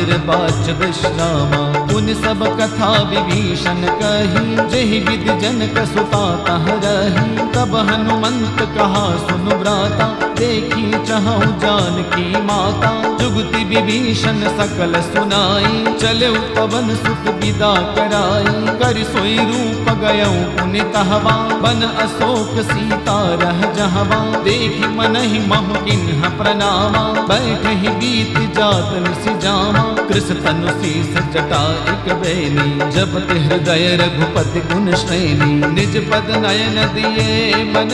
निर्वाच विश्रामा। पुन सब कथा विभीषण कही, जेहि विधि जनक सुता तह रही। तब हनुमंत कहा सुनु भ्राता, देखी चहु जानकी माता। जुगति विभीषण सकल सुनाई, चले पवन सुत विदा कराई। कर सोई रूप गयौ पुनि तहवा, बन अशोक सीता रह जहवा। देखि मनहि महु किन्ह प्रणामा, बैठहि बीत जात निसि जामा। कृष तनु शीस जटा एक बेनी, जपति हृदय रघुपति गुण श्रेणी। निज पद नयन दिए मन,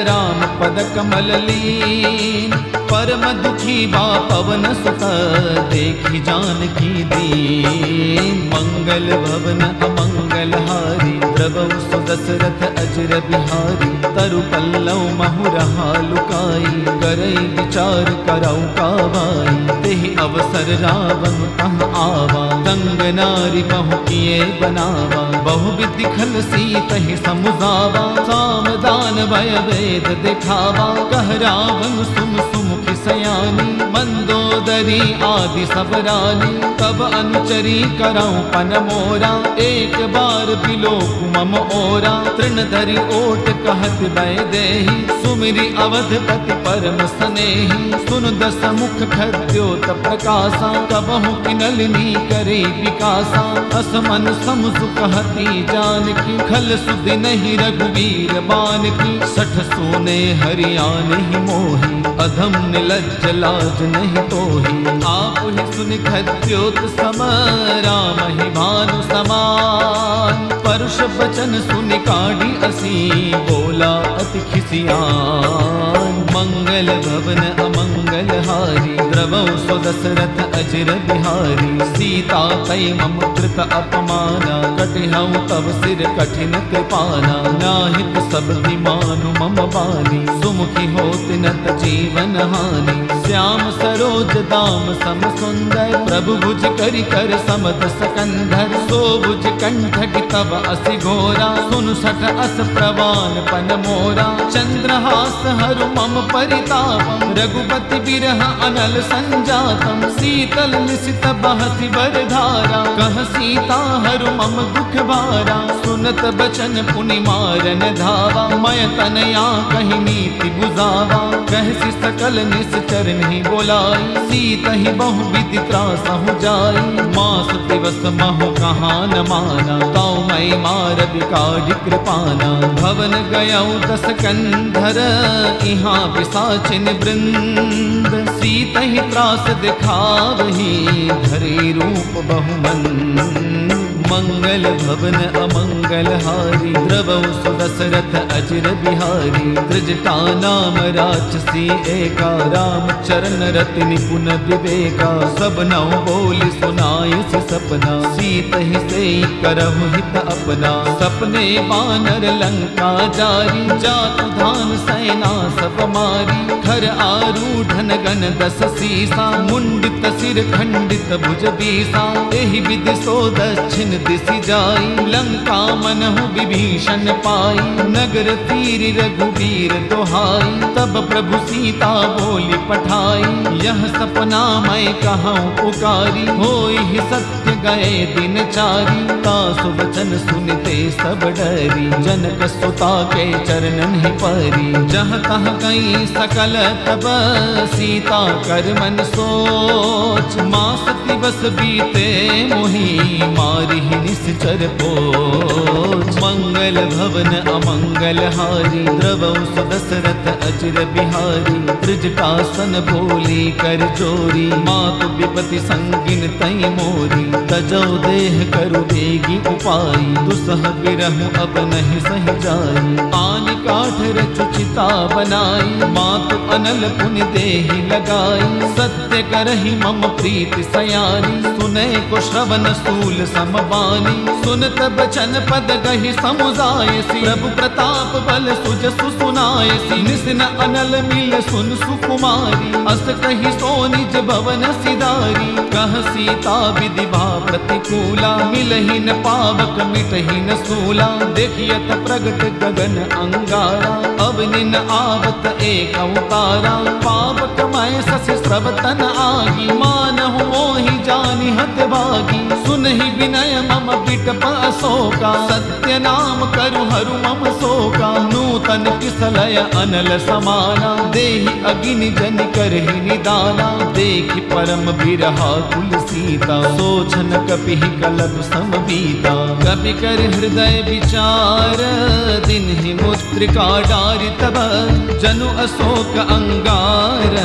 राम पद कमल लीन। परम दुखी बा पवन सुत, देखि जानकी दीन। मंगल भवन अमंगल हारी, द्रवहु सुदशरथ अजर बिहारी। तरु पल्लव महु रहा लुकाई, करई विचार करौ कावाई। तेहि अवसर रावण तह आवा, तंग नारी बहु किए बनावा। बहु विधि खल सीतहि समुझावा, साम दान भय वेद दिखावा। कह रावण सुम सुमुखि सयानी, मंदोदरी आदि सब रानी। तब अनुचरी करौ पन मोरा, एक बार बिलोक मम ओरा। तृण धरि ओट कहत भय देहि, सुमिरि अवधपति परम स्नेही। सुन दस मुख खद्योत प्रकाशा, कबहु किनलिनी करे विकासा। असमन समसु कहती जानकी, खल सुधि नहीं रघुवीर बानकी। सठ सोने हरियाणहि मोहि, अधम निलज्ज लाज नहीं तोहि। आपुहि सुनि खद्योत सम, राम ही भानु समान। परुष बचन सुनि काढ़ी असी, बोला अति खिसियान। मंगल भवन अमंगल हारी, द्रवहु सुदशरथ अजर बिहारी। सीता तै मम कृत अपमाना, कटिहउ तब सिर कठिन कृपाना। नाहित सब मानु मम बानी, सुमुखी होत नत जीवन हानि। श्याम सरोज दाम सम सुंदर, प्रभु भुज करि कर समद सकंधर। सो भुज कंठक तब असि घोरा, सुनु सठ अस प्रवान पन मोरा। चंद्रहास हरु मम परितापम, रघुपति बिरह अनल संजातम। शीतल निशित बहति बरधारा, कह सीता हरु मम दुख भारा। सुनत बचन पुनि मारन धावा, मय तनया कहि नीति बुझावा। कहसि सकल निश्चर नहीं बोलाई, सीतहि बहु विधि त्रासहु जाई। मास दिवस महु कहाँ न माना, तौ मैं मार बिकाढ़ि कृपाना। भवन गयौ दस कंधर, इहाँ पिशाचिन वृंद। सीतहि त्रास दिखावही, धरि रूप बहुमंद। मंगल भवन अमंगल हारी, द्रवहु सुदशरथ अजर बिहारी। त्रिजटा नाम राक्षसी एका, राम चरण रति निपुण विवेका। सब नौ बोली सुनाई सि सपना, सीतहि सेई करहु हित अपना। सपने बानर लंका जारी, जातु धान सेना सब मारी। खर आरूढ़न गण दस सीसा, मुंडित सिर खंडित भुज बीसा। एहि विधि सो दक्षिण दिशि जाई, लंका मनहु विभीषण पाई। नगर तीर रघुवीर दोहाई, तब प्रभु सीता बोली पठाई। यह सपना मैं कहूँ पुकारी, होई ही सत्य गए दिन चारी। तासु वचन सुनते सब डरी, जनक सुता के चरणन ही परी। जहाँ तह गई सकल तब, सीता कर मन सोच। मास दिवस बीते मोहि, मारी निश्चर पोच। मंगल भवन अमंगल हारी, द्रवहु सुदशरथ अजर बिहारी। त्रिजटासन बोली कर जोरी, मातु विपति संगिन तई मोरी। तजौ देह करु देगी उपाई, दुसह बिरहु अब नहीं सहि जाई। आन काठ रचुचिता बनाई, मातु अनल पुनि देहि लगाई। सत्य करहि मम प्रीति सयानी, सुनै को श्रवण सूल समबानी। सुनत बचन पद गहि समुझायसि, प्रभु प्रताप बल सुजसु सुनायसि। निसिन अनल मिल सुन सुकुमारी, अस कहि सो निज भवन सिधारी। कह सीता विधि भा प्रतिकूला, मिलहि न पावक मिटहि न सूला। देखियत प्रगट गगन अंगारा, अवनि न आवत एक अवतारा। पावक मैं सस स्रवतन आगी, मानहु मोहि जानी हत भागी, सुनहि विनय मम बिटप अशोका, सत्य नाम करु हरु मम शोका, नूतन किसलय अनल समाना, देहि अगिनि जन करहि निदाना, देखि परम बिरहा कुल सीता, सोचन कपिहि कलप समबीता, कपि कर हृदय विचार, दिन ही मुद्रिका डारि तब, जनु अशोक अंगार,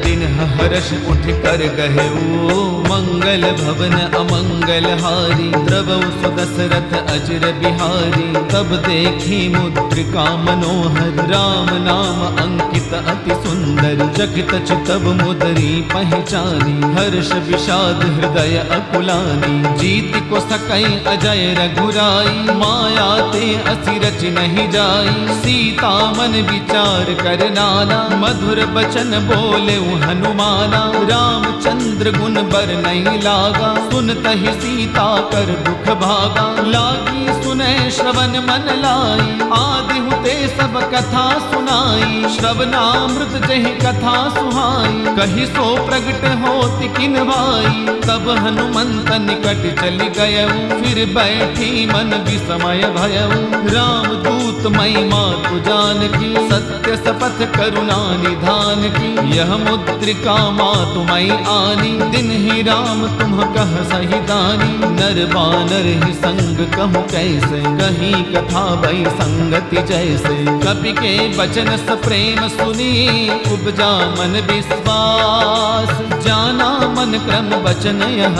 दिन हर्ष उठ कर गहेऊ, मंगल भवन अमंगल हारी, द्रवौ सुदशरथ अजर बिहारी, तब देखी मुद्रिका मनोहर, राम नाम अंकित अति सुंदर, जगत चितब मुदरी पहचानी, हर्ष विषाद हृदय अकुलानी, जीत को सकई अजय रघुराई, माया ते असि रच नहीं जाई, सीता मन विचार कर नाना, मधुर बचन बोले हनुमाना, रामचंद्र गुण बर नहीं लागा, सुनतहि सीता कर दुख भागा, लागी सुने श्रवण मन लाई, आदि हुते सब कथा सुनाई, श्रवणामृत जहि कथा सुहाई, कहि सो प्रगट होति किन भाई, तब हनुमंत निकट चल गयऊ, फिर बैठी मन विस्मय भयऊ, राम दूत मई मातु जानकी, सत्य शपथ करुणा निधान की, यह मुद्रिका मातु मई आनी, दिन ही राम तुम कह सही दानी, नर बानर ही संग कहूँ कैसे, कहीं कथा भई संगति जैसे, कपि के बचन स प्रेम सुनी, उपजा मन विश्वास, जाना मन क्रम बचन यह,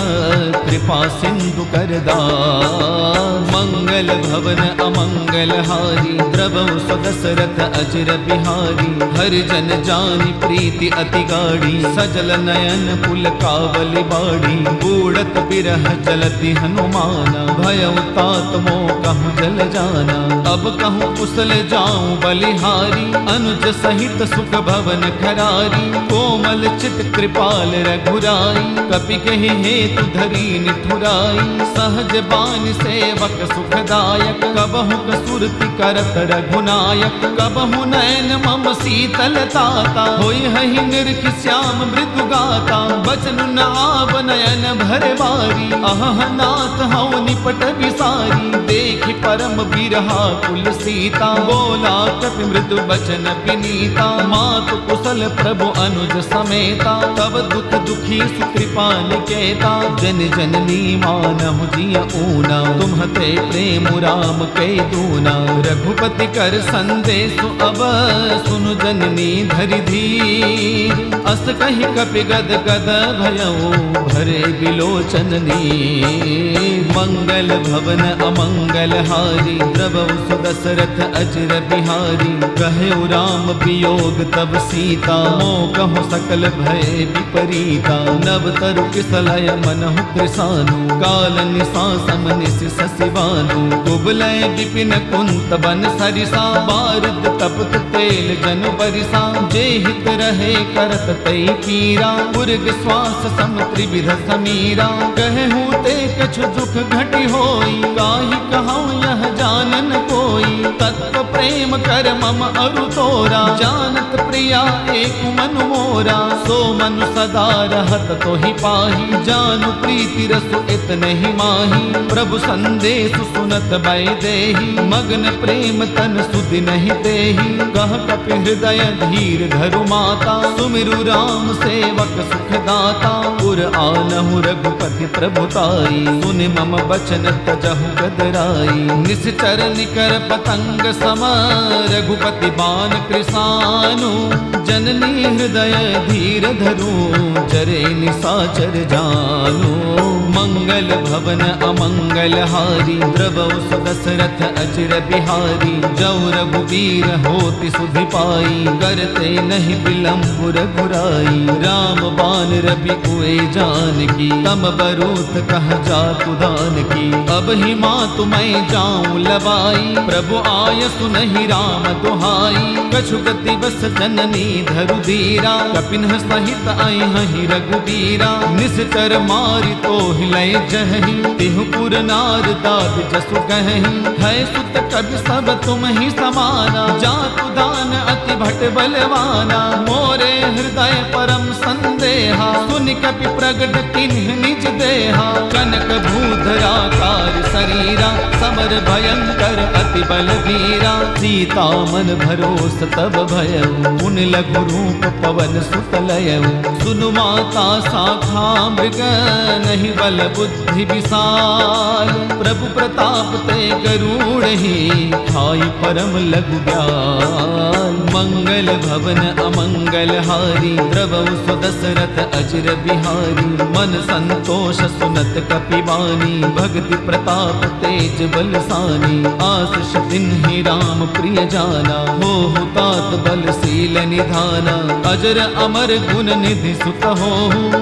कृपा सिंधु कर दास, मंगल भवन अमंगल हारी, द्रवौ सुदशरथ अजर बिहारी, हर जन जानि प्रीति अति गाढ़ी, सजल नयन पुल कावली बाड़ी, बूढ़त बिरह जलति हनुमाना, भयउ तात मोह कहूँ जल जाना, अब कहूँ कुशल जाऊं बलिहारी, अनुज सहित सुख भवन खरारी, कोमल चित कृपाल रघुराई, कपि कहि हेतु धरी निठुराई, सहज बानि सेवक सुखदायक, कबहु कसुरति करत रघुनायक, कबहु नयन मम शीतल ताता, होई हहि निरख श्याम मृदु गाता, बचन न आव नयन भर बारी, अहह नाथ हऊ निपट विसारी, देखि परम बिरहा कुल सीता, बोला कपि मृदु बचन विनीता, मातु कुशल प्रभु अनुज समेता, तब दुख दुखी सुकृपा निकेता, जन जननी मानहु जिय ऊना, तुम्हते प्रेम राम के दूना, रघुपति कर संदेश अब, सुनु जननी धरि धीर, अस कहि कपि गद गद भयऊ, भरे बिलोचन नीर, मंगल भवन अमंगल हारी, द्रवौ सुदशरथ अजर बिहारी, कहेउ राम वियोग तब सीता, मोह सकल भय विपरीता, नव तरु किसलय मनहु कृसानु, काल निशासम निशि शशिवानु, कुबलय विपिन कुंत बन सरिसा, बारुद तपत तेल जनु बरिसा, जे हित रहे करत तई पीरा, उर्ग श्वास सम त्रिविध समीरा, कहूँ ते कछु दुख घटी होई, काहि कहूँ यह जानन कोई, तत्व प्रेम कर मम अरु तोरा, जानत प्रिया एक मनु मोरा, सो मनु सदा रहत तो ही पाही, जानु प्रीति रसु इतने ही माही, प्रभु संदेश सुनत भय देही, मग्न प्रेम तन सुधि नहीं देही, कह कपि हृदय धीर धरु माता, सुमिरु राम सेवक सुखदाता, पुर आनहु रघुपति प्रभुताई, सुनि मम बचन तजहु गदराई, निश्चर निकर पतंग सम, रघुपति बाण कृसानु, जननी हृदय धीर धरू, जरे निशाचर जानु, मंगल भवन अमंगल हारी, द्रवौ सुदशरथ अजर बिहारी, जौ रघुबीर होति सुधि पाई, करते नहीं विलंब रघुराई, राम बान रवि कुए जानकी, तम बरूथ कह जातु दान की, अब ही मातु मैं जाऊं लवाई, प्रभु आय सुनहि राम दुहाई, कछु गति बस जननी धरु धीरा, कपिन सहित आई हहि रघुबीरा, निश्चर मारि तो लय जहि तिहु पुर नार दाद जसु कहि है सुत कवि सब तुम ही समाना जातु दान अति भट बलवाना मोरे हृदय परम संदेहा सुनि कपि प्रगट किन्ह निज देहा कनक भूधराकार शरीरा समर भयंकर अति बलवीरा सीता मन भरोस तब भयउ उन लघु रूप पवन सुत लयउ सुनु माता शाखा मृग नहीं बल बुद्धि विशाल प्रभु प्रताप ते गरुड़ ही खाई परम लघु ब्याल मंगल भवन अमंगल हारी द्रवउ सुदशरथ अजर बिहारी मन संतोष सुनत कपिवानी भक्ति प्रताप तेज बलसानी आशीष तिन्हि राम प्रिय जाना हो तात बलशील निधाना अजर अमर गुण निधि सुत हो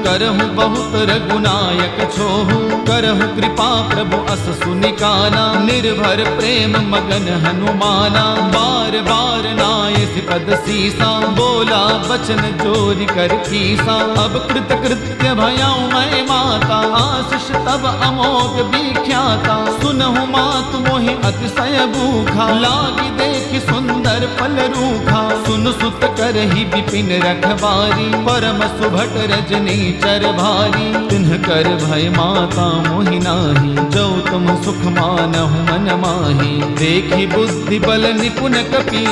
करहु बहुत रघुनायक छोहु करहु कृपा प्रभु अस सुनिकाना निर्भर प्रेम मगन हनुमाना बार बार नाय पद सीसा बोला बचन जोरि कर कीसा अब कृत कृत्य भयाऊं मैं माता आशीष तब अमोघ विख्याता सुनहु मातु मोहि अतिशय भूखा लागी देखि सुंदर फल रूखा सुन सुत करहि विपिन रखवारी परम सुभट रजनी चर भारी तिन्ह कर भय माता मोहि नाही जो तुम सुख मानहु मन माही देखी बुद्धि बल निपुण कपि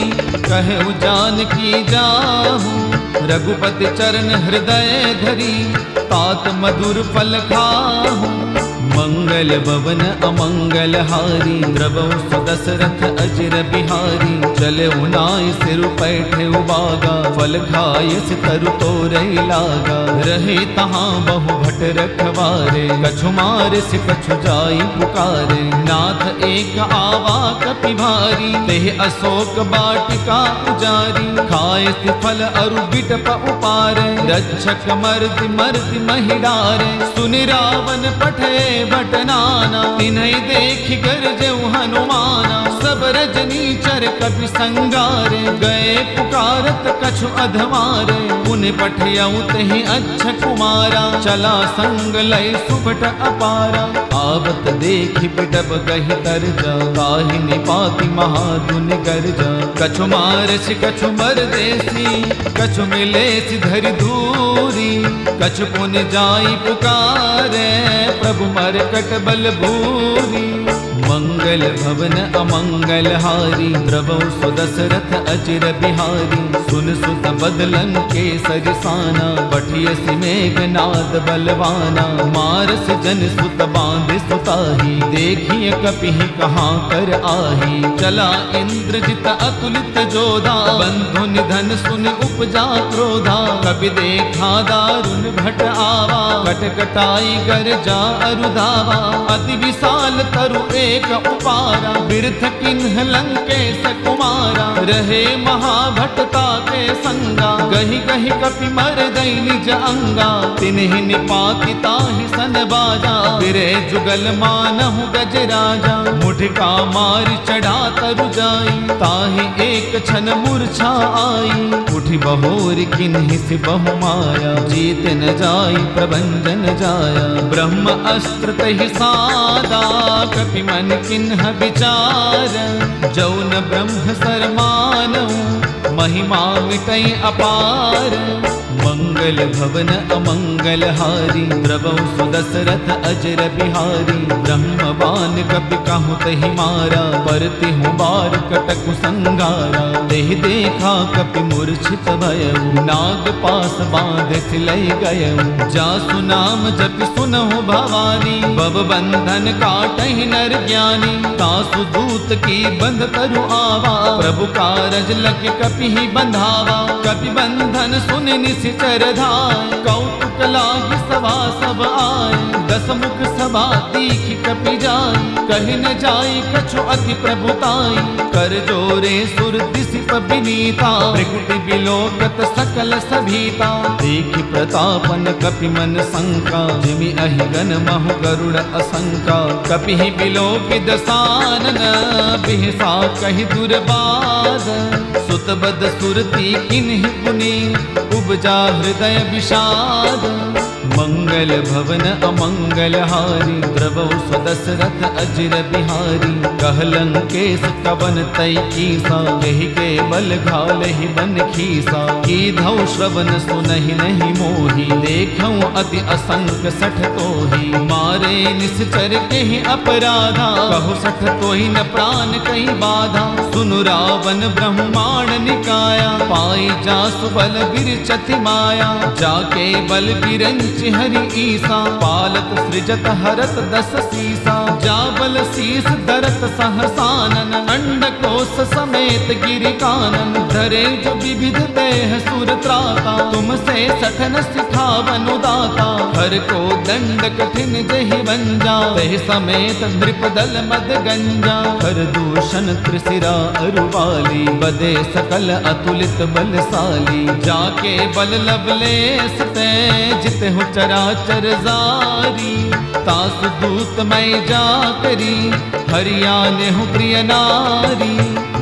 कहु जानकी जाहु रघुपति चरण हृदय धरी तात मधुर फल खाहु मंगल भवन अमंगल हारी द्रवउ सुदशरथ अजर बिहारी चले उनाय सिर पैठे उबागा फल खाय तरु तोरई लागा रहे तहाँ बहु भट रखवारे कछु मारे से कछु जाई पुकारे नाथ एक आवा कपि भारी तेह अशोक बाटिका उजारी खाए फल अरु बिटप उपारे रक्षक मर्दि मर्दि महिडारे सुनि रावण पठे बटनाना तिन्हि देखि गरजउ हनुमाना सब रजनी चर कपि संगारे गए पुकारत कछु अधमारे पुनि पठियउ तेहि अच्छा कुमारा चला संग लय सुभट अपारा आवत देखि बिटप गहि तरजा काहि निपाति महाधुनि गरजा कछु मारसि कछु मर देसी कछु मिलेसि धरि दूरी कछु पुनि जाई पुकारे प्रभु मरकट बल भूरी मंगल भवन अमंगल हारी द्रवउ सुदशरथ अजर बिहारी सुन सुत बदलन के सरिसाना बठियसि मेघनाद बलवाना मारस जन सुत बांध सुताही देखिए कपिहि कहाँ कर आही चला इंद्रजित अतुलित जोधा बंधु निधन सुन उपजा क्रोधा कपि देखा दारुण भट आवा कटकटाई गर जा अरुधावा अति विशाल तरु एक उपारा बिरथ किन्ह लंकेश कुमारा रहे महाभटता के संगा गहि गहि कपि मर गई निज अंगा तिन्हि निपाति ताहि सन बाजा बिरे जुगल मानहु गज राजा मुठका मारि चढ़ा तरु जाई ताहि एक छन मूर्छा आई उठि बहोर किन्हि सि बहु माया जीत न जाई प्रभंजन जाया ब्रह्म अस्त्र तहि सादा कपि मन किन्ह विचार जौन ब्रह्म सरमानऊ महिमा मिटई अपार मंगल भवन अमंगल हारी द्रवउ सुदशरथ अजर बिहारी ब्रह्मवान कपि कहु तहि मारा परति हूँ बार कटकु संगारा देह देखा कपि मूर्छित भयउ नाग पास बांध सिलई गयउ जासु नाम जपि सुनहु भवानी भव बंधन काटहि नर ज्ञानी तासु दूत की बंध तरु आवा प्रभु कारज लग कपि ही बंधावा कपि बंधन सुनि निशिचर धाय कौतुक लागी सभा सब आए दस मुख सभा दीखि कपि जाय कहि न जाई कछु अति प्रभुताई कर जोरे सुर दिसि विनीता प्रकृति बिलोकत सकल सभीता देखि प्रतापन कपि मन शंका जिमि अहिगन महु गरुड़ असंका कपि ही बिलोकि दसानन बिहसा कहि दुर्बाद सुत बद सुरती किन्हि पुनि उपजा हृदय विषाद मंगल भवन अमंगल हारी, द्रवौ स्वदशरथ अजिर बिहारी। कहलंकेश कवन तै कीसा, यही के बल घालहि बन खीसा। कीधौ श्रवण सुनहि नहीं मोही, देखौ अति असंख्य सठ तोही। मारे निश्चर के अपराधा, कहु सठ तोही न प्राण कई बाधा। सुनु रावण ब्रह्मांड निकाया, पाई जासु बल विरचति माया। जाके बल विरंच हरि ईसा, पालत सृजत हरत दस सीसा। जा बल शीस धरत सहसानन, अंड कोश समेत गिरि कानन। धरे जो विविध देह सुर त्राता, तुमसे सठन सिखावन दाता। हर को दंड कठिन जहि वंजा, तहि समेत नृपदल मद गंजा। हर दूषण त्रिशिरा अरुवाली, बदे सकल अतुलित बलशाली। जाके बल लवलेस ते, जिते हो चराचर जारी। तास दूत मैं जा करी, हरियाने हूँ प्रिय नारी।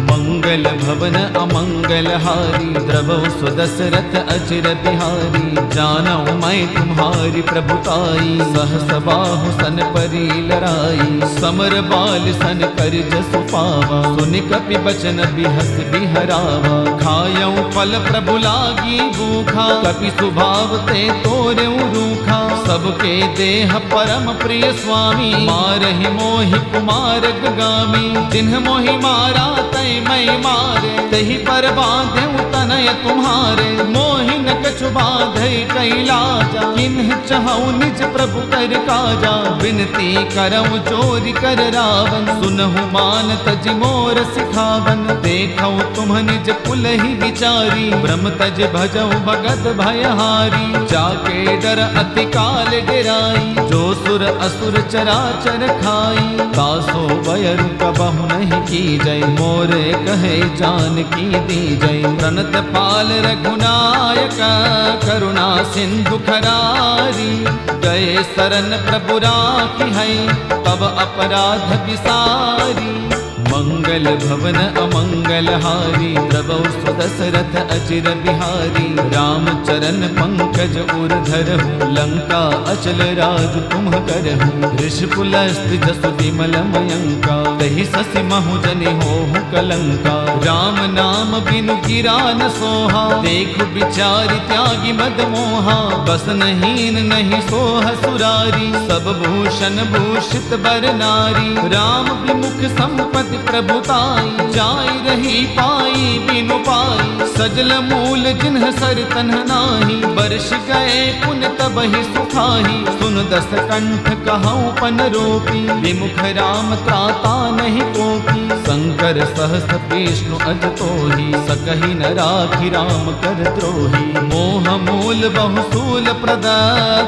मंगल भवन अमंगल हारी, द्रवौ स्वदशरथ अचिर बिहारी। जानौ मैं तुम्हारी प्रभुताई, सहस बाहु सन परी लड़ाई। समर बाल सन कर जसु पावा, सुनि कपि बचन बिहस बिहरावा। खायौ फल प्रभु लागी भूखा, कपि स्वभाव ते तोरे रूखा। सबके देह परम प्रिय स्वामी, मारहि मोहि कुमार गामी। जिन्ह मोहि मारा तै मैं मारे, तही पर बांधे तनय तुम्हारे। मोहि न कछु बाधै कैलाजा, किन्ह चहु निज प्रभु कर काजा। विनती करऊँ चोरी कर रावण, सुनहु मान तज मोर सिखावन। देखौ तुम निज कुल ही विचारी, ब्रह्म तज भजौ भगत भयहारी। जाके डर अति काल डेराई, जो सुर असुर चराचर खाई। तासो बयरु कबहु नहीं की जय, मोरे कहे जानकी दी जय। प्रणत पाल रघुनायक, करुणा सिंधु खरारी। गए शरण प्रभु राखी है, तब अपराध विसारी। मंगल भवन अमंगल हारी, द्रवौ स्वदशरथ अचिर बिहारी। राम चरण पंकज उर धरहु, लंका अचल राज तुम करहु। ऋषिकुलस्थ जसु विमल मयंका, तहि ससि महु जनि होहु कलंका। राम नाम बिनु गिरा न सोहा, देखु विचारि त्यागी मद मोहा। बसनहीन नहीं सोह सुरारी, सब भूषण भूषित बर नारी। राम विमुख संपत्ति प्रभुताई, जाय रही पाई बिनु पाई। सजल मूल जिन्ह सर तन्ह नाही, बरस गए पुन तबहि सुखाही। सुन दस कंठ कहऊँ पन रोपी, विमुख राम त्राता नहीं कोपी। शंकर सहस विष्णु अज तोही, सकहि न राखी राम कर द्रोही। मोह मूल बहुसूल प्रद,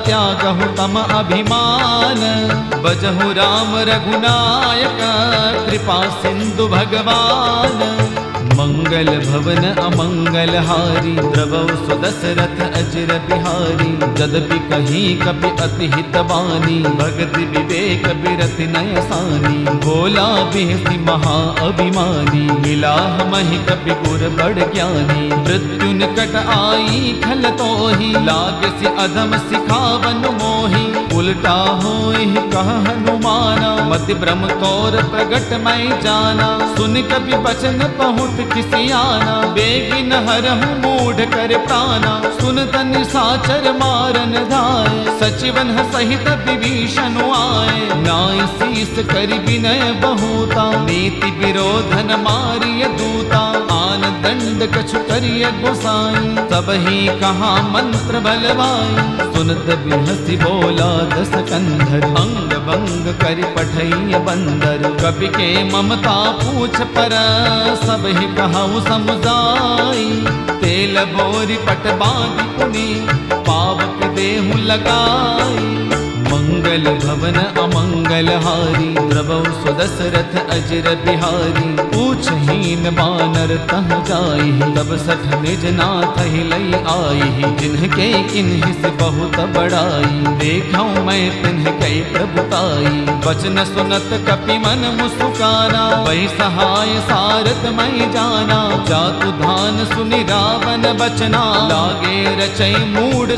त्यागहु तम अभिमान। बजहु राम रघुनायक, कृपा सिंधु भगवान। मंगल भवन अमंगल हारी, द्रवौ स्वदशरथ अचिर बिहारी। जदपि कहीं कपि अति हित बानी, भगति विवेक बिरति नय सानी। बोला बिहसि महा अभिमानी, मिला हमहि कपि गुर बड़ ज्ञानी। मृत्यु निकट आई खल तोहि, लागसि अधम सिखावन मोहि। उल्टा होहि कह हनुमाना, मति भ्रम तोर प्रगट मैं जाना। सुन कपि बचन बहुत किसियाना, बेगिन हरहु मूढ़ कर प्राणा। सुन तनि साचर मारन धाय, सचिवन सहित विभीषण आए। नाय शीस कर विनय बहुता, नीति विरोधन मारिय दूता। आन दंड कछु करिय गोसाई, तब ही कहा मंत्र बलवाई। सुनत बिहसि बोला दस कंधर, अंग भंग करि पठैय बंदर। कपि के ममता पूछ पर, सब ही कहु समुदाई। तेल बोरी पट बांधि पुनि, पावक देहु लगाई। मंगल भवन अमंगल हारी, द्रवौ स्वदशरथ अचिर बिहारी। पूछहीन बानर तह जाई, तब सठ निज नाथ ही लई आई। जिनके किन्हि से बहुत बड़ाई, देखौ मैं तिन्ह कई प्रभुताई। वचन सुनत कपि मन मुस्काना, वही सहाय सारथ मैं जाना। जातु धान सुनि रावण बचना, लागे रचै मूढ़